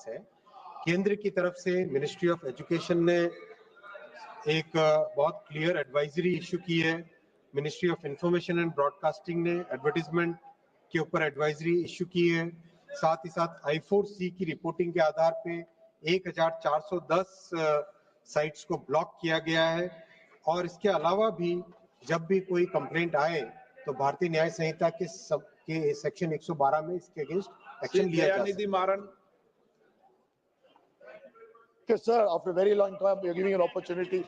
पास है। केंद्र की तरफ से मिनिस्ट्री ऑफ एजुकेशन ने एक बहुत क्लियर एडवाइजरी इशू की है। Ministry of information and broadcasting ने एडवर्टीजमेंट के ऊपर एडवाइजरी इशू की है। साथ ही साथ I4C की रिपोर्टिंग के आधार पे 1410 साइट्स को ब्लॉक किया गया है। और इसके अलावा भी जब भी कोई कंप्लेंट आए तो भारतीय न्याय संहिता के सेक्शन 112 में इसके अगेंस्ट एक्शन लिया जा सकता है। Yes, sir, after a very long time, you're giving an opportunity.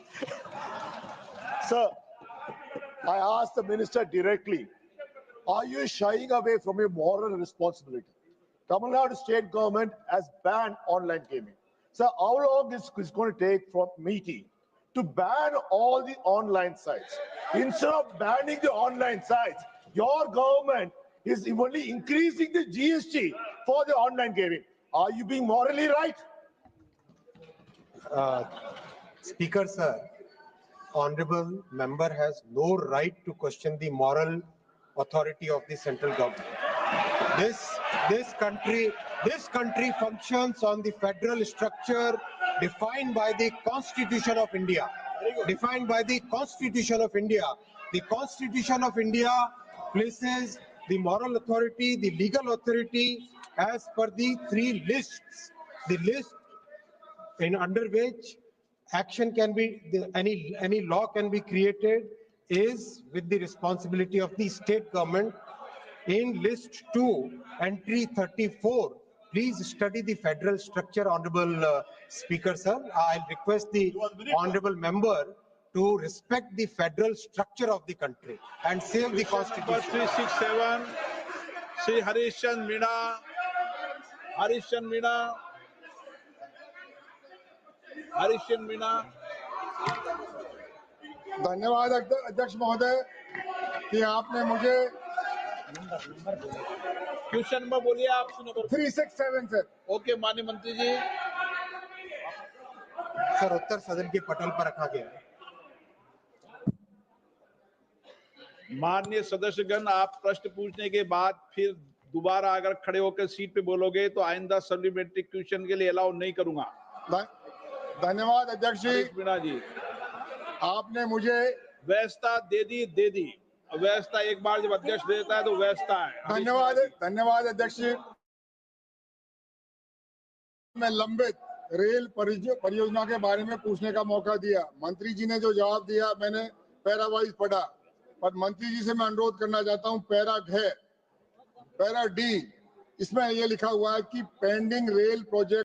Sir, I asked the minister directly, are you shying away from your moral responsibility? Tamil Nadu state government has banned online gaming. Sir, how long is it going to take from MeitY to ban all the online sites? Instead of banning the online sites, your government is only increasing the GST for the online gaming. Are you being morally right? Speaker sir, honorable member has no right to question the moral authority of the central government. This country functions on the federal structure defined by the Constitution of India. Defined by the Constitution of India. The Constitution of India places the moral authority, the legal authority as per the three lists. The list under which action can be, any law can be created is with the responsibility of the state government. In list 2, entry 34, please study the federal structure, honorable speaker sir. I'll request the honorable member to respect the federal structure of the country and save the constitution. 367, Shri Harishchandra Meena. धन्यवाद अध्यक्ष महोदय कि आपने मुझे question number बोलिए आप। 367 sir. Okay माननीय मंत्री जी। सर उत्तर सदन के पटल पर रखा गया है। माननीय सदस्यगण, आप प्रश्न पूछने के बाद फिर दोबारा अगर खड़े होकर सीट पे बोलोगे तो आइंदा सप्लीमेंट्री क्वेश्चन के लिए अलाउ नहीं करूंगा। धन्यवाद अध्यक्ष जी। मीणा जी, आपने मुझे व्यवस्था दे दी। व्यवस्था एक बार जब अध्यक्ष देता है तो व्यवस्था है। धन्यवाद अध्यक्ष जी। मैं लंबित रेल परियोजना के बारे में पूछने का मौका दिया। मंत्री जी ने जो जवाब दिया मैंने पैरा वाइज पढ़ा, पर मंत्री जी से मैं अनुरोध करना चाहता हूं पैरा डी, इसमें ये लिखा हुआ है कि पेंडिंग रेल प्रोजेक्ट